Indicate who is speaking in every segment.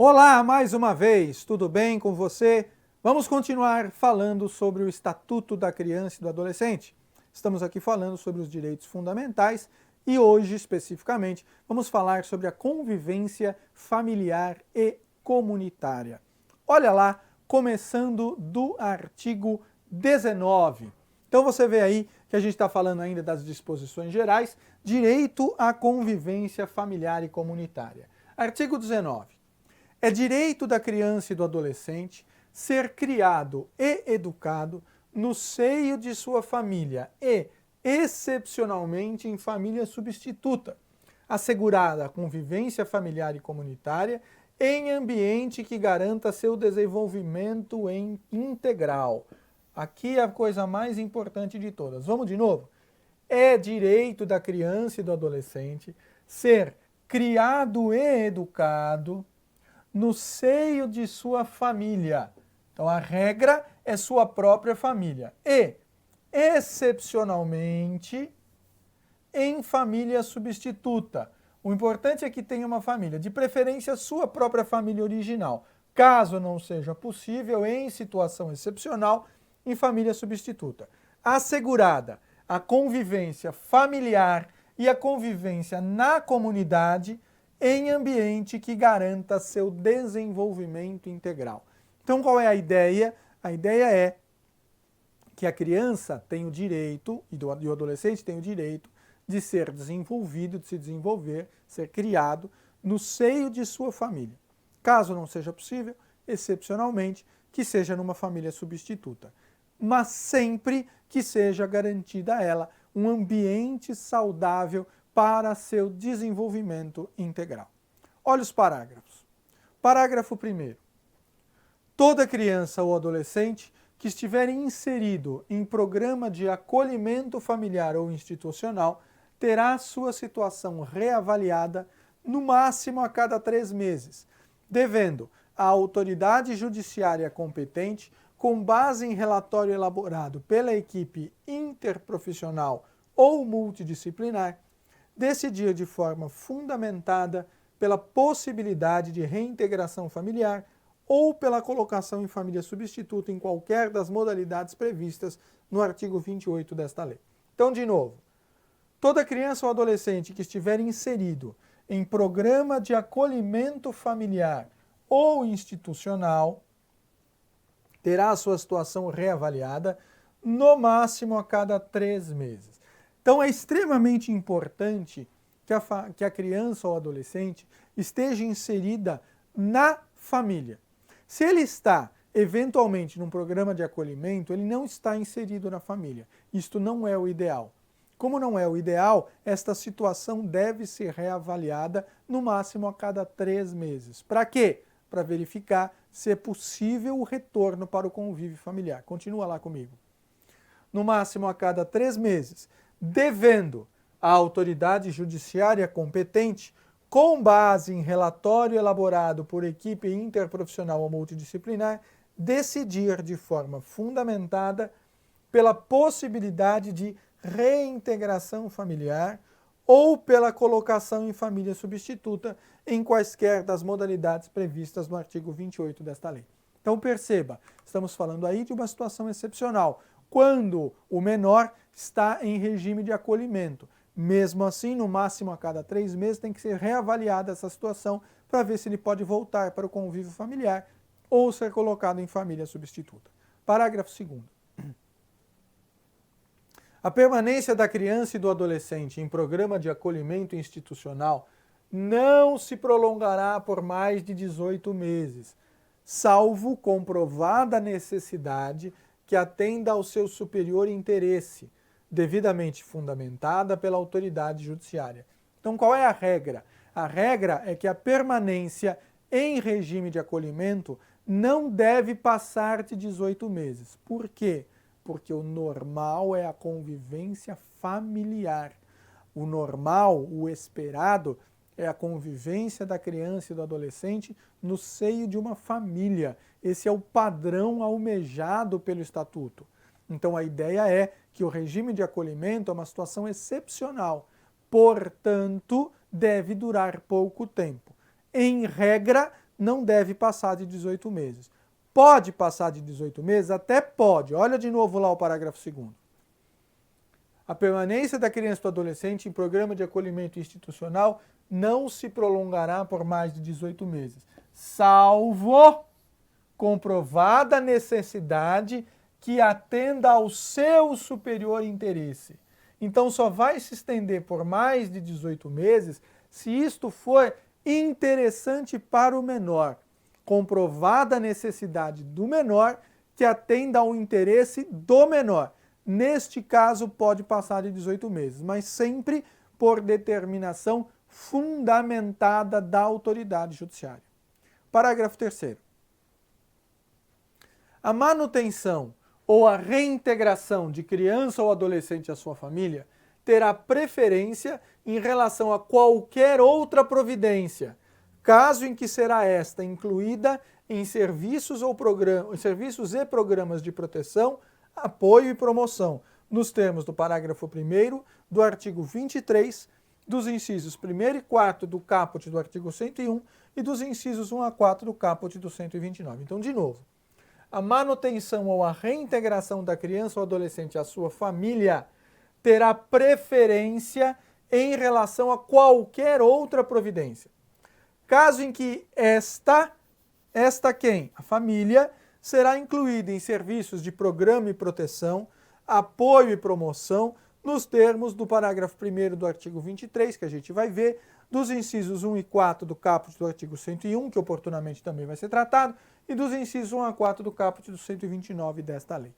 Speaker 1: Olá, mais uma vez, tudo bem com você? Vamos continuar falando sobre o Estatuto da Criança e do Adolescente. Estamos aqui falando sobre os direitos fundamentais e hoje, especificamente, vamos falar sobre a convivência familiar e comunitária. Olha lá, começando do artigo 19. Então você vê aí que a gente está falando ainda das disposições gerais, direito à convivência familiar e comunitária. Artigo 19. É direito da criança e do adolescente ser criado e educado no seio de sua família e, excepcionalmente, em família substituta, assegurada a convivência familiar e comunitária em ambiente que garanta seu desenvolvimento integral. Aqui é a coisa mais importante de todas. Vamos de novo? É direito da criança e do adolescente ser criado e educado no seio de sua família. Então a regra é sua própria família. E, excepcionalmente, em família substituta. O importante é que tenha uma família, de preferência sua própria família original. Caso não seja possível, em situação excepcional, em família substituta. Assegurada a convivência familiar e a convivência na comunidade em ambiente que garanta seu desenvolvimento integral. Então, qual é a ideia? A ideia é que a criança tem o direito, e o adolescente tem o direito, de ser desenvolvido, de se desenvolver, ser criado no seio de sua família. Caso não seja possível, excepcionalmente, que seja numa família substituta. Mas sempre que seja garantida a ela um ambiente saudável para seu desenvolvimento integral. Olha os parágrafos. Parágrafo 1º. Toda criança ou adolescente que estiver inserido em programa de acolhimento familiar ou institucional terá sua situação reavaliada no máximo a cada 3 meses, devendo a autoridade judiciária competente, com base em relatório elaborado pela equipe interprofissional ou multidisciplinar, decidir de forma fundamentada pela possibilidade de reintegração familiar ou pela colocação em família substituta em qualquer das modalidades previstas no artigo 28 desta lei. Então, de novo, toda criança ou adolescente que estiver inserido em programa de acolhimento familiar ou institucional terá a sua situação reavaliada no máximo a cada 3 meses. Então é extremamente importante que a criança ou adolescente esteja inserida na família. Se ele está eventualmente num programa de acolhimento, ele não está inserido na família. Isto não é o ideal. Como não é o ideal, esta situação deve ser reavaliada no máximo a cada 3 meses. Para quê? Para verificar se é possível o retorno para o convívio familiar. Continua lá comigo. No máximo a cada 3 meses, devendo a autoridade judiciária competente, com base em relatório elaborado por equipe interprofissional ou multidisciplinar, decidir de forma fundamentada pela possibilidade de reintegração familiar ou pela colocação em família substituta em quaisquer das modalidades previstas no artigo 28 desta lei. Então perceba, estamos falando aí de uma situação excepcional, quando o menor está em regime de acolhimento. Mesmo assim, no máximo a cada 3 meses tem que ser reavaliada essa situação para ver se ele pode voltar para o convívio familiar ou ser colocado em família substituta. Parágrafo 2º. A permanência da criança e do adolescente em programa de acolhimento institucional não se prolongará por mais de 18 meses, salvo comprovada necessidade que atenda ao seu superior interesse, devidamente fundamentada pela autoridade judiciária. Então, qual é a regra? A regra é que a permanência em regime de acolhimento não deve passar de 18 meses. Por quê? Porque o normal é a convivência familiar. O normal, o esperado, é a convivência da criança e do adolescente no seio de uma família. Esse é o padrão almejado pelo Estatuto. Então a ideia é que o regime de acolhimento é uma situação excepcional, portanto, deve durar pouco tempo. Em regra, não deve passar de 18 meses. Pode passar de 18 meses? Até pode. Olha de novo lá o parágrafo 2º. A permanência da criança ou do adolescente em programa de acolhimento institucional não se prolongará por mais de 18 meses, salvo comprovada necessidade que atenda ao seu superior interesse. Então, só vai se estender por mais de 18 meses se isto for interessante para o menor. Comprovada a necessidade do menor que atenda ao interesse do menor. Neste caso, pode passar de 18 meses, mas sempre por determinação fundamentada da autoridade judiciária. Parágrafo 3º. A manutenção ou a reintegração de criança ou adolescente à sua família terá preferência em relação a qualquer outra providência, caso em que será esta incluída em serviços e programas de proteção, apoio e promoção, nos termos do parágrafo 1º do artigo 23, dos incisos 1º e 4º do caput do artigo 101 e dos incisos 1 a 4 do caput do 129. Então, de novo, a manutenção ou a reintegração da criança ou adolescente à sua família terá preferência em relação a qualquer outra providência. Caso em que esta quem? A família será incluída em serviços de programa e proteção, apoio e promoção, nos termos do parágrafo 1º do artigo 23, que a gente vai ver, dos incisos 1 e 4 do caput do artigo 101, que oportunamente também vai ser tratado, e dos incisos 1 a 4 do caput do 129 desta lei.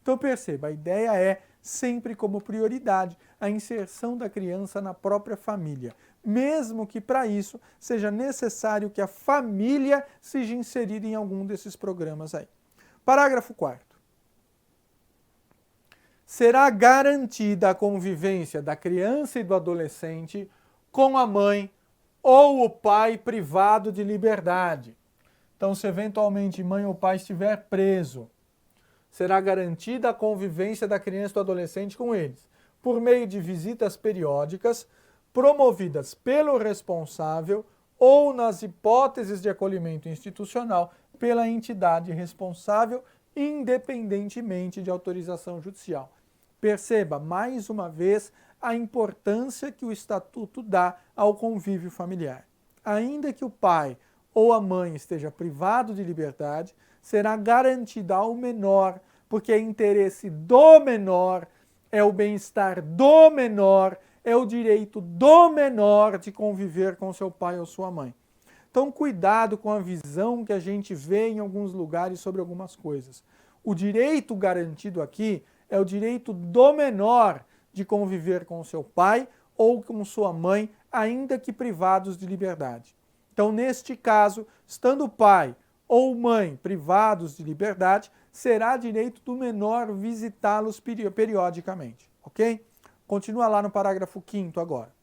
Speaker 1: Então perceba, a ideia é sempre como prioridade a inserção da criança na própria família, mesmo que para isso seja necessário que a família seja inserida em algum desses programas aí. Parágrafo 4º. Será garantida a convivência da criança e do adolescente com a mãe ou o pai privado de liberdade. Então, se eventualmente mãe ou pai estiver preso, será garantida a convivência da criança e do adolescente com eles, por meio de visitas periódicas promovidas pelo responsável ou, nas hipóteses de acolhimento institucional, pela entidade responsável, independentemente de autorização judicial. Perceba, mais uma vez, a importância que o Estatuto dá ao convívio familiar. Ainda que o pai ou a mãe esteja privado de liberdade, será garantida ao menor, porque é interesse do menor, é o bem-estar do menor, é o direito do menor de conviver com seu pai ou sua mãe. Então, cuidado com a visão que a gente vê em alguns lugares sobre algumas coisas. O direito garantido aqui é o direito do menor de conviver com seu pai ou com sua mãe, ainda que privados de liberdade. Então, neste caso, estando o pai ou mãe privados de liberdade, será direito do menor visitá-los periodicamente, ok? Continua lá no parágrafo 5º agora.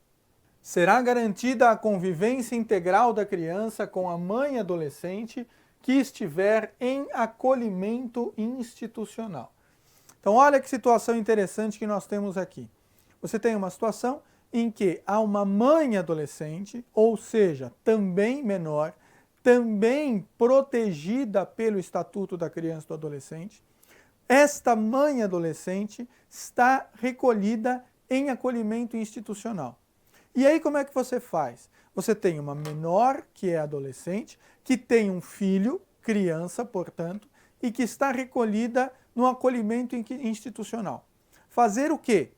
Speaker 1: Será garantida a convivência integral da criança com a mãe adolescente que estiver em acolhimento institucional. Então, olha que situação interessante que nós temos aqui. Você tem uma situação em que há uma mãe adolescente, ou seja, também menor, também protegida pelo Estatuto da Criança e do Adolescente. Esta mãe adolescente está recolhida em acolhimento institucional. E aí como é que você faz? Você tem uma menor, que é adolescente, que tem um filho, criança, portanto, e que está recolhida no acolhimento institucional. Fazer o quê?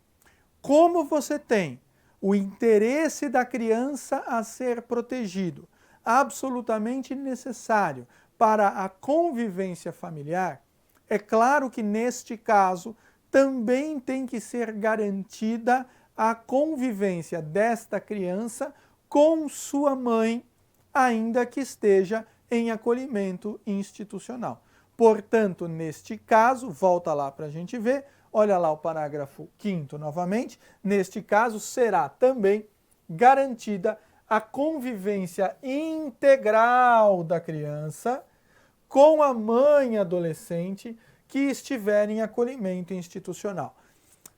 Speaker 1: Como você tem o interesse da criança a ser protegido, absolutamente necessário para a convivência familiar, é claro que neste caso também tem que ser garantida a convivência desta criança com sua mãe, ainda que esteja em acolhimento institucional. Portanto, neste caso, volta lá para a gente ver, olha lá o parágrafo 5º novamente, neste caso será também garantida a convivência integral da criança com a mãe adolescente que estiver em acolhimento institucional.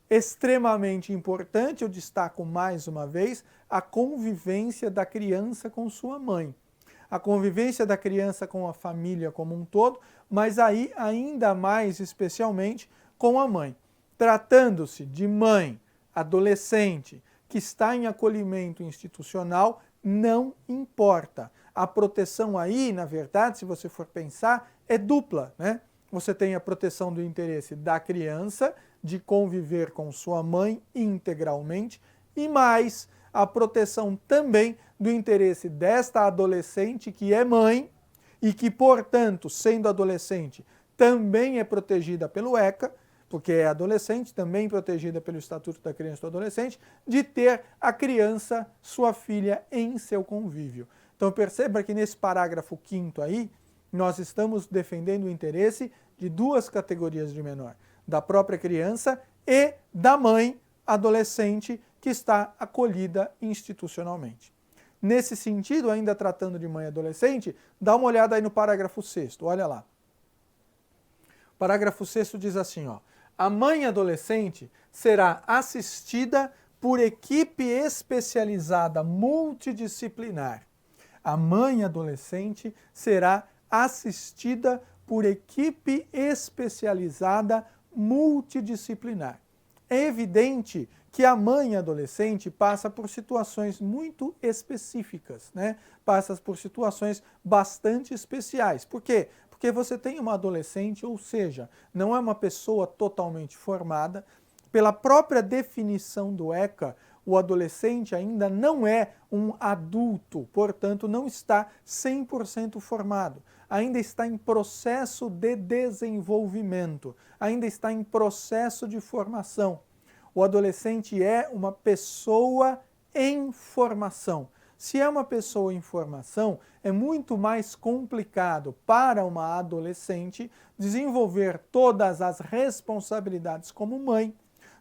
Speaker 1: Extremamente importante, eu destaco mais uma vez, a convivência da criança com sua mãe. a convivência da criança com a família como um todo, mas aí ainda mais especialmente com a mãe. Tratando-se de mãe, adolescente, que está em acolhimento institucional, não importa. A proteção aí, na verdade, se você for pensar, é dupla, né? Você tem a proteção do interesse da criança, de conviver com sua mãe integralmente, e mais a proteção também do interesse desta adolescente que é mãe e que, portanto, sendo adolescente, também é protegida pelo ECA, porque é adolescente, também protegida pelo Estatuto da Criança e do Adolescente, de ter a criança, sua filha, em seu convívio. Então perceba que nesse parágrafo 5º aí, nós estamos defendendo o interesse de duas categorias de menor, da própria criança e da mãe adolescente que está acolhida institucionalmente. Nesse sentido, ainda tratando de mãe adolescente, dá uma olhada aí no parágrafo 6º, olha lá. O parágrafo 6º diz assim, ó: a mãe adolescente será assistida por equipe especializada multidisciplinar. A mãe adolescente será assistida por equipe especializada multidisciplinar. É evidente que a mãe adolescente passa por situações muito específicas, né? Passa por situações bastante especiais. Por quê? Porque você tem uma adolescente, ou seja, não é uma pessoa totalmente formada. Pela própria definição do ECA, o adolescente ainda não é um adulto, portanto, não está 100% formado. Ainda está em processo de desenvolvimento, ainda está em processo de formação. O adolescente é uma pessoa em formação. Se é uma pessoa em formação, é muito mais complicado para uma adolescente desenvolver todas as responsabilidades como mãe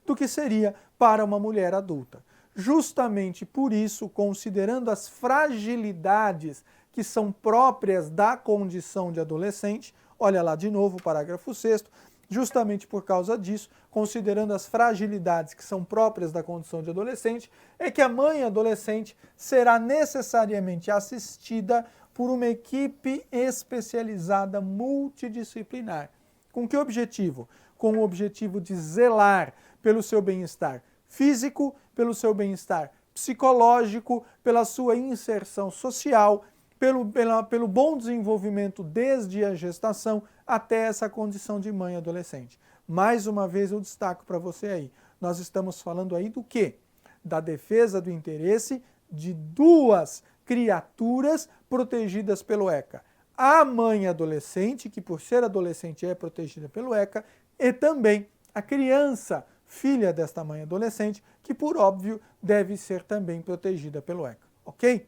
Speaker 1: do que seria para uma mulher adulta. Justamente por isso, considerando as fragilidades que são próprias da condição de adolescente, olha lá de novo o parágrafo 6º, justamente por causa disso, considerando as fragilidades que são próprias da condição de adolescente, é que a mãe adolescente será necessariamente assistida por uma equipe especializada multidisciplinar. Com que objetivo? Com o objetivo de zelar pelo seu bem-estar físico, pelo seu bem-estar psicológico, pela sua inserção social, pelo bom desenvolvimento desde a gestação até essa condição de mãe adolescente. Mais uma vez eu destaco para você aí, nós estamos falando aí do quê? Da defesa do interesse de duas criaturas protegidas pelo ECA. A mãe adolescente, que por ser adolescente é protegida pelo ECA, e também a criança, filha desta mãe adolescente, que por óbvio deve ser também protegida pelo ECA, ok?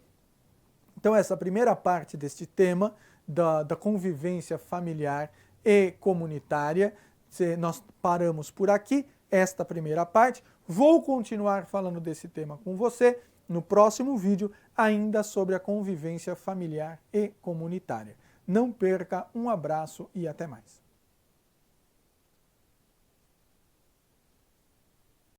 Speaker 1: Então essa primeira parte deste tema da convivência familiar e comunitária, nós paramos por aqui, esta primeira parte. Vou continuar falando desse tema com você no próximo vídeo, ainda sobre a convivência familiar e comunitária. Não perca, um abraço e até mais.